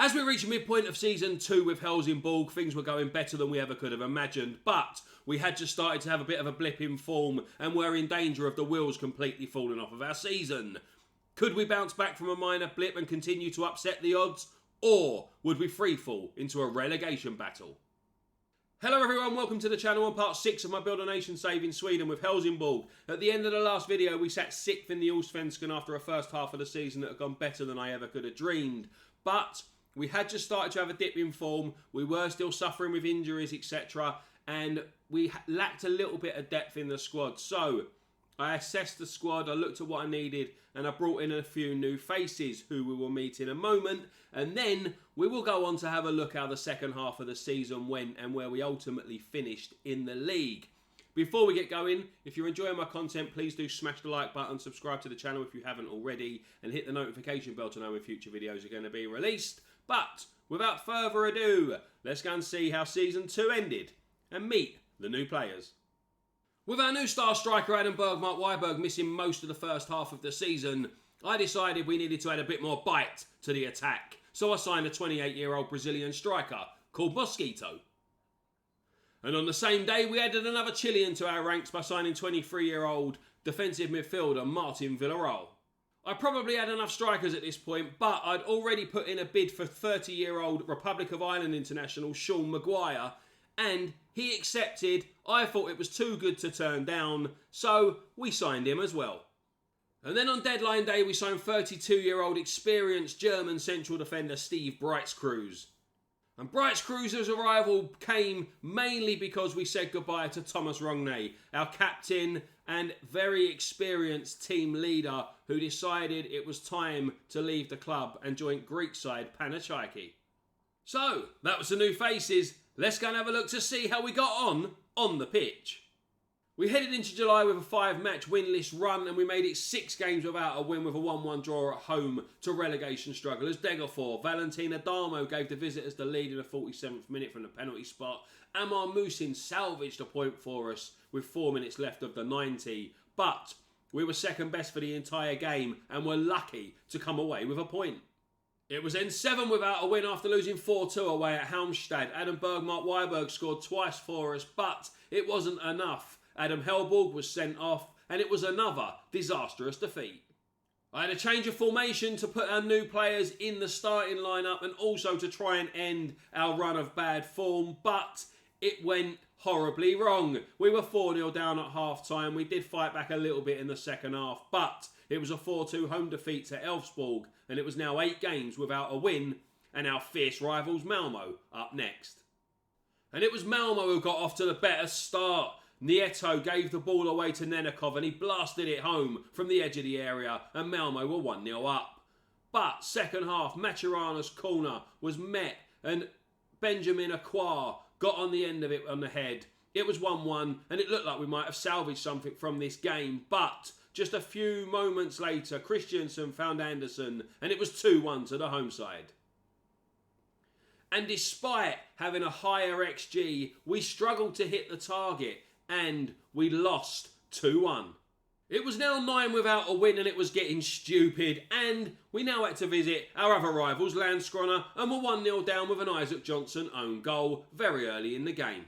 As we reach midpoint of Season 2 with Helsingborgs, things were going better than we ever could have imagined, but we had just started to have a bit of a blip in form and were in danger of the wheels completely falling off of our season. Could we bounce back from a minor blip and continue to upset the odds, or would we freefall into a relegation battle? Hello everyone, welcome to the channel and part 6 of my Build a Nation save in Sweden with Helsingborg. At the end of the last video we sat 6th in the Allsvenskan after a first half of the season that had gone better than I ever could have dreamed. But we had just started to have a dip in form, we were still suffering with injuries, etc. And we lacked a little bit of depth in the squad. So I assessed the squad, I looked at what I needed, and I brought in a few new faces who we will meet in a moment. And then we will go on to have a look how the second half of the season went and where we ultimately finished in the league. Before we get going, if you're enjoying my content, please do smash the like button, subscribe to the channel if you haven't already, and hit the notification bell to know when future videos are going to be released. But without further ado, let's go and see how Season 2 ended and meet the new players. With our new star striker Adam Bergmark missing most of the first half of the season, I decided we needed to add a bit more bite to the attack. So I signed a 28-year-old Brazilian striker called Mosquito. And on the same day, we added another Chilean to our ranks by signing 23-year-old defensive midfielder Martin Villarreal. I probably had enough strikers at this point, but I'd already put in a bid for 30-year-old Republic of Ireland international Sean Maguire, and he accepted. I thought it was too good to turn down, so we signed him as well. And then on deadline day, we signed 32-year-old experienced German central defender Steve Breitskruse. And Breitskruse's arrival came mainly because we said goodbye to Thomas Rogne, our captain and very experienced team leader, who decided it was time to leave the club and join Greek side Panathinaikos. So, that was the new faces. Let's go and have a look to see how we got on the pitch. We headed into July with a 5-match winless run, and we made it 6 games without a win, with a 1-1 draw at home to relegation strugglers Degerford. Valentin Adamo gave the visitors the lead in the 47th minute from the penalty spot. Amar Musin salvaged a point for us with 4 minutes left of the 90. But we were second best for the entire game and were lucky to come away with a point. It was then 7 without a win after losing 4-2 away at Halmstad. Adam Bergmark scored twice for us, but it wasn't enough. Adam Hellborg was sent off, and it was another disastrous defeat. I had a change of formation to put our new players in the starting lineup and also to try and end our run of bad form, but it went horribly wrong. We were 4-0 down at half-time. We did fight back a little bit in the second half, but it was a 4-2 home defeat to Elfsborg, and it was now 8 games without a win, and our fierce rivals Malmo up next. And it was Malmo who got off to the better start. Nieto gave the ball away to Nenekov and he blasted it home from the edge of the area, and Malmo were 1-0 up. But second half, Maturana's corner was met and Benjamin Acquar got on the end of it on the head. It was 1-1 and it looked like we might have salvaged something from this game, but just a few moments later, Christiansen found Anderson and it was 2-1 to the home side. And despite having a higher XG, we struggled to hit the target and we lost 2-1. It was now 9 without a win and it was getting stupid, and we now had to visit our other rivals Landskrona and were 1-0 down with an Isaac Johnson own goal very early in the game.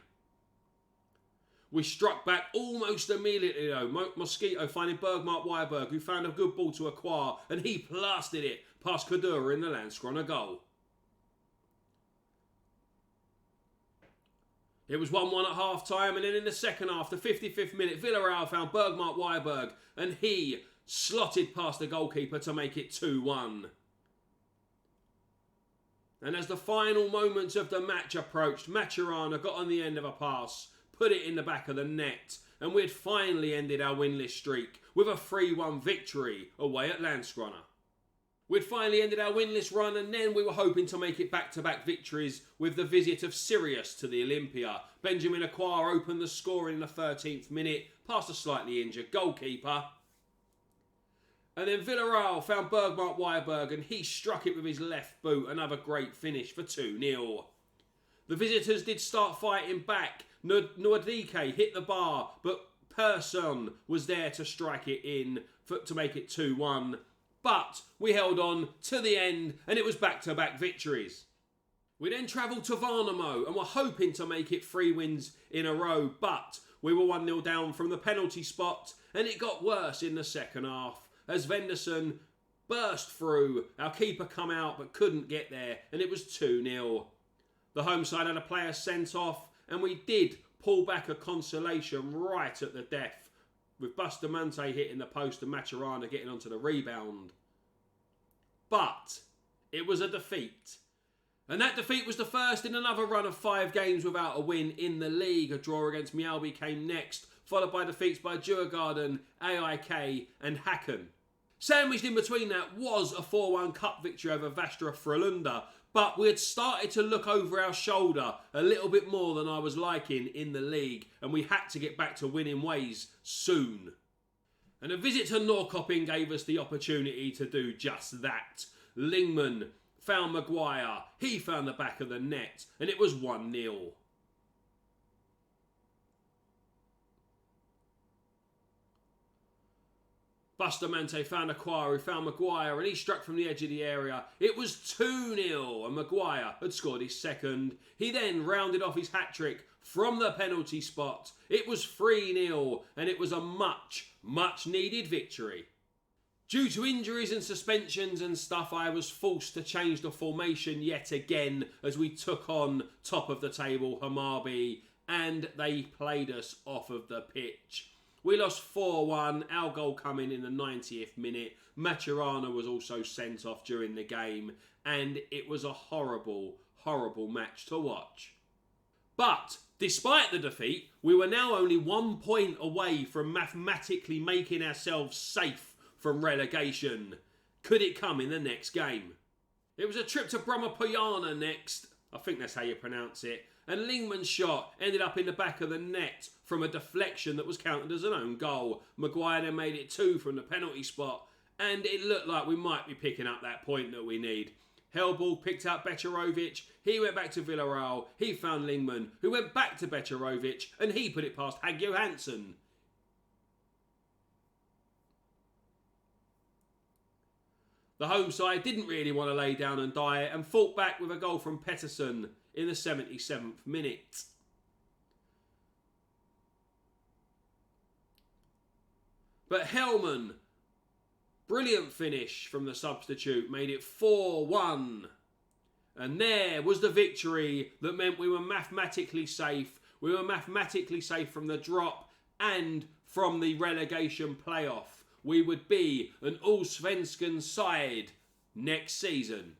We struck back almost immediately though, Mosquito finding Bergmark, who found a good ball to Acquire, and he plastered it past Kadura in the Landskrona goal. It was 1-1 at half-time, and then in the second half, the 55th minute, Villarreal found Bergmark and he slotted past the goalkeeper to make it 2-1. And as the final moments of the match approached, Maturana got on the end of a pass, put it in the back of the net, and we had finally ended our winless streak with a 3-1 victory away at Landskrona. We'd finally ended our winless run, and then we were hoping to make it back-to-back victories with the visit of Sirius to the Olympia. Benjamin Acquar opened the scoring in the 13th minute past a slightly injured goalkeeper. And then Villarreal found Bergmark and he struck it with his left boot. Another great finish for 2-0. The visitors did start fighting back. Nordike hit the bar, but Persson was there to strike it in to make it 2-1. but we held on to the end and it was back-to-back victories. We then travelled to Värnamo and were hoping to make it 3 wins in a row, but we were 1-0 down from the penalty spot and it got worse in the second half as Venderson burst through. Our keeper come out but couldn't get there and it was 2-0. The home side had a player sent off and we did pull back a consolation right at the death, with Bustamante hitting the post and Maturana getting onto the rebound. But it was a defeat. And that defeat was the first in another run of 5 games without a win in the league. A draw against Mjällby came next, followed by defeats by Djurgården, AIK and Häcken. Sandwiched in between that was a 4-1 cup victory over Västra Frölunda, but we had started to look over our shoulder a little bit more than I was liking in the league, and we had to get back to winning ways soon. And a visit to Norrköping gave us the opportunity to do just that. Lingman found Maguire, he found the back of the net, and it was 1-0. Bustamante found Acquire, who found Maguire, and he struck from the edge of the area. It was 2-0, and Maguire had scored his second. He then rounded off his hat-trick from the penalty spot. It was 3-0, and it was a much needed victory. Due to injuries and suspensions and stuff, I was forced to change the formation yet again as we took on top of the table Hammarby, and they played us off of the pitch. We lost 4-1, our goal coming in the 90th minute. Maturana was also sent off during the game, and it was a horrible match to watch. But despite the defeat, we were now only 1 point away from mathematically making ourselves safe from relegation. Could it come in the next game? It was a trip to Brahmapojana next, I think that's how you pronounce it, and Lingman's shot ended up in the back of the net from a deflection that was counted as an own goal. Maguire then made it 2 from the penalty spot, and it looked like we might be picking up that point that we need. Hellball picked out Becerovic, he went back to Villarreal, he found Lingman, who went back to Becerovic, and he put it past Hag Johansson. The home side didn't really want to lay down and die and fought back with a goal from Pettersson in the 77th minute. But Hellman, brilliant finish from the substitute, made it 4-1. And there was the victory that meant we were mathematically safe. We were mathematically safe from the drop and from the relegation playoff. We would be an Allsvenskan side next season.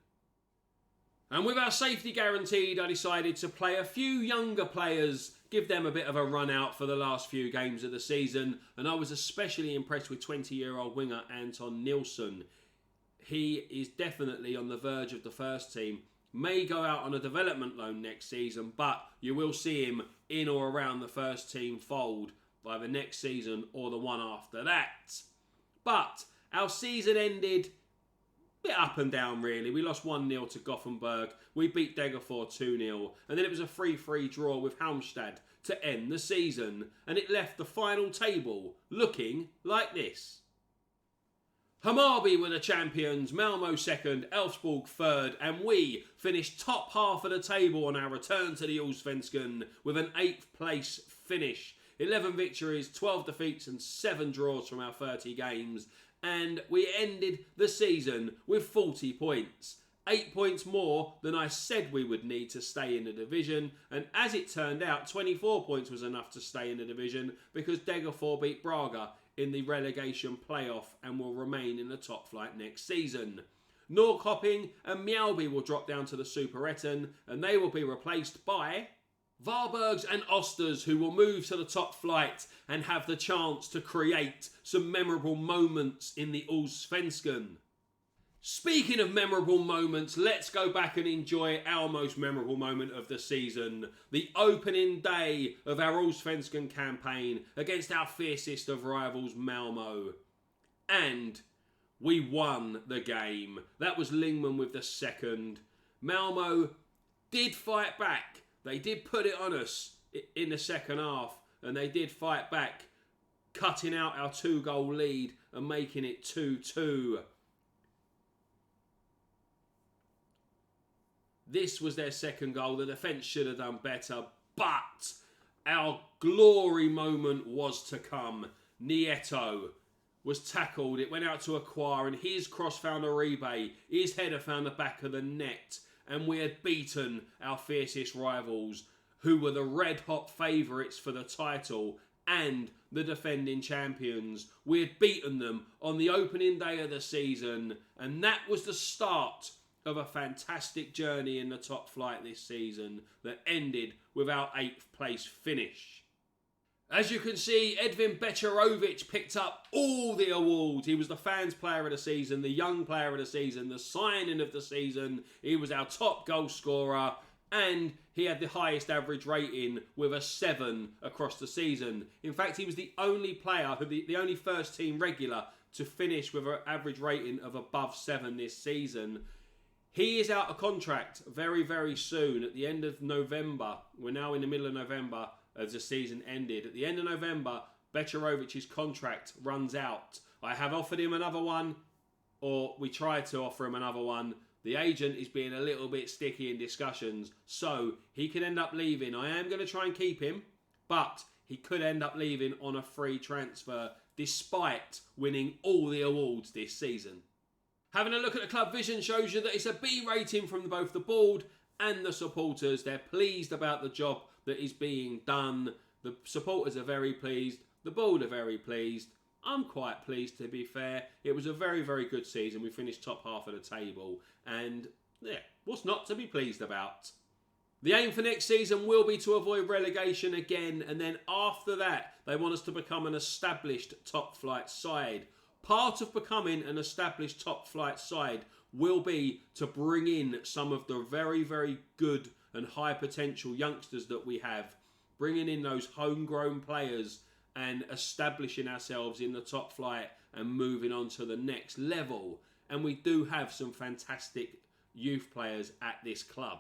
And with our safety guaranteed, I decided to play a few younger players, give them a bit of a run out for the last few games of the season. And I was especially impressed with 20-year-old winger Anton Nilsson. He is definitely on the verge of the first team. May go out on a development loan next season, but you will see him in or around the first team fold by the next season or the one after that. But our season ended a bit up and down, really. We lost 1-0 to Gothenburg. We beat Degerford 2-0. And then it was a 3-3 draw with Halmstad to end the season. And it left the final table looking like this. Hammarby were the champions, Malmö second, Elfsborg third, and we finished top half of the table on our return to the Allsvenskan with an 8th place finish. 11 victories, 12 defeats and 7 draws from our 30 games. And we ended the season with 40 points. 8 points more than I said we would need to stay in the division. And as it turned out, 24 points was enough to stay in the division because Degerford beat Braga in the relegation playoff and will remain in the top flight next season. Norrköping and Mjällby will drop down to the Superettan and they will be replaced by Varbergs and Osters, who will move to the top flight and have the chance to create some memorable moments in the Allsvenskan. Speaking of memorable moments, let's go back and enjoy our most memorable moment of the season. The opening day of our Allsvenskan campaign against our fiercest of rivals, Malmö. And we won the game. That was Lingman with the second. Malmö did fight back. They did put it on us in the second half, and they did fight back, cutting out our 2-goal lead and making it 2-2. This was their second goal. The defence should have done better, but our glory moment was to come. Nieto was tackled. It went out to Acquire, and his cross found Uribe. His header found the back of the net, and we had beaten our fiercest rivals, who were the red-hot favourites for the title and the defending champions. We had beaten them on the opening day of the season, and that was the start of a fantastic journey in the top flight this season that ended with our 8th place finish. As you can see, Edvin Becerovic picked up all the awards. He was the fans player of the season, the young player of the season, the signing of the season. He was our top goal scorer, and he had the highest average rating with a 7 across the season. In fact, he was the only player, the only first team regular to finish with an average rating of above 7 this season. He is out of contract very, very soon at the end of November. We're now in the middle of November as the season ended. At the end of November, Becerovic's contract runs out. I have offered him another one, or we tried to offer him another one. The agent is being a little bit sticky in discussions, so he could end up leaving. I am going to try and keep him, but he could end up leaving on a free transfer despite winning all the awards this season. Having a look at the club vision shows you that it's a B rating from both the board and the supporters. They're pleased about the job that is being done. The supporters are very pleased. The board are very pleased. I'm quite pleased, to be fair. It was a very, very good season. We finished top half of the table. And, yeah, what's not to be pleased about? The aim for next season will be to avoid relegation again. And then after that, they want us to become an established top flight side. Part of becoming an established top flight side will be to bring in some of the very, very good and high potential youngsters that we have. Bringing in those homegrown players and establishing ourselves in the top flight and moving on to the next level. And we do have some fantastic youth players at this club.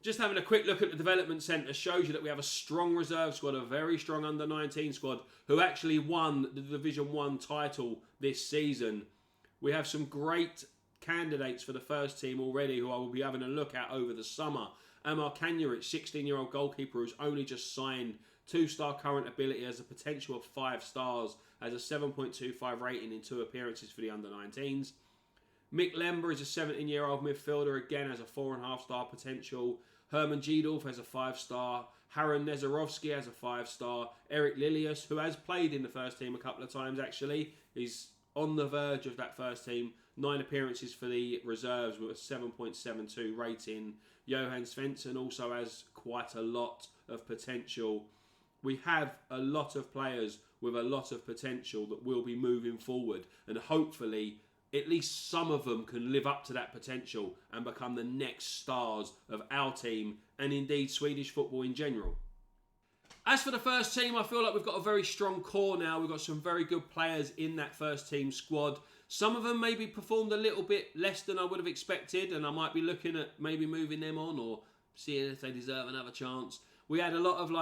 Just having a quick look at the development centre shows you that we have a strong reserve squad, a very strong under-19 squad, who actually won the Division 1 title this season. We have some great candidates for the first team already who I will be having a look at over the summer. Amar Kanyaric, 16-year-old goalkeeper who's only just signed, 2-star current ability, has a potential of 5 stars, has a 7.25 rating in 2 appearances for the under-19s. Mick Lember is a 17-year-old midfielder, again has a 4.5-star potential. Herman Giedolf has a 5-star. Haran Nezarovski has a 5-star. Eric Lilius, who has played in the first team a couple of times actually, is on the verge of that first team. 9 appearances for the reserves with a 7.72 rating. Johan Svensson also has quite a lot of potential. We have a lot of players with a lot of potential that will be moving forward, and hopefully at least some of them can live up to that potential and become the next stars of our team and indeed Swedish football in general. As for the first team, I feel like we've got a very strong core now. We've got some very good players in that first team squad. Some of them maybe performed a little bit less than I would have expected, and I might be looking at maybe moving them on or seeing if they deserve another chance. We had a lot of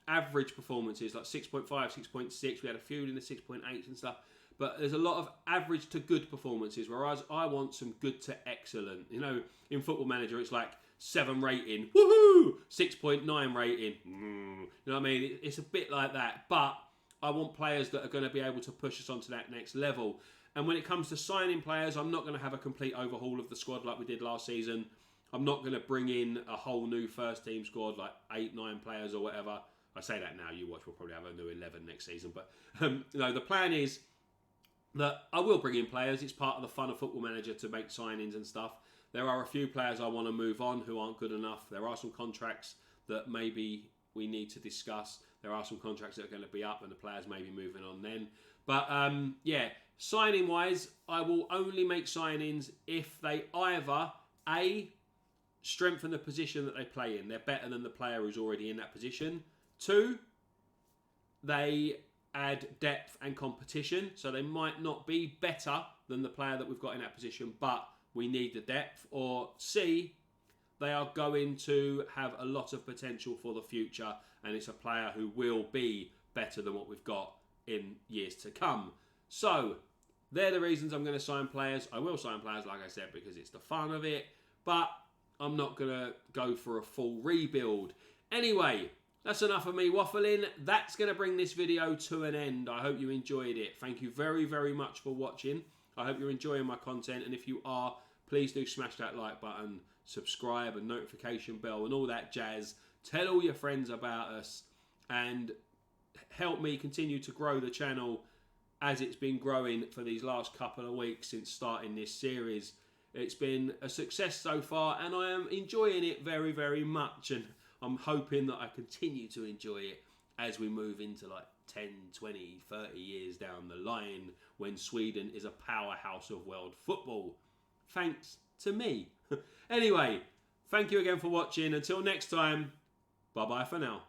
average performances, like 6.5, 6.6. We had a few in the 6.8s and stuff. But there's a lot of average to good performances, whereas I want some good to excellent. You know, in Football Manager, it's like 7 rating, woohoo, 6.9 rating. You know what I mean? It's a bit like that. But I want players that are going to be able to push us onto that next level. And when it comes to signing players, I'm not going to have a complete overhaul of the squad like we did last season. I'm not going to bring in a whole new first team squad, like 8, 9 players or whatever. I say that now, you watch, we'll probably have a new 11 next season. But the plan is that I will bring in players. It's part of the fun of Football Manager to make signings and stuff. There are a few players I want to move on who aren't good enough. There are some contracts that maybe we need to discuss. There are some contracts that are going to be up and the players may be moving on then. But signing wise, I will only make signings if they either A, strengthen the position that they play in. They're better than the player who's already in that position. 2, they add depth and competition, so they might not be better than the player that we've got in that position, but we need the depth. Or C, they are going to have a lot of potential for the future, and it's a player who will be better than what we've got in years to come. So they're the reasons I'm going to sign players. I will sign players, like I said, because it's the fun of it, but I'm not going to go for a full rebuild. Anyway, that's enough of me waffling. That's going to bring this video to an end. I hope you enjoyed it. Thank you very, very much for watching. I hope you're enjoying my content, and if you are, please do smash that like button, subscribe and notification bell and all that jazz. Tell all your friends about us and help me continue to grow the channel as it's been growing for these last couple of weeks since starting this series. It's been a success so far, and I am enjoying it very, very much, and I'm hoping that I continue to enjoy it as we move into like 10, 20, 30 years down the line when Sweden is a powerhouse of world football. Thanks to me. Anyway, thank you again for watching. Until next time, bye-bye for now.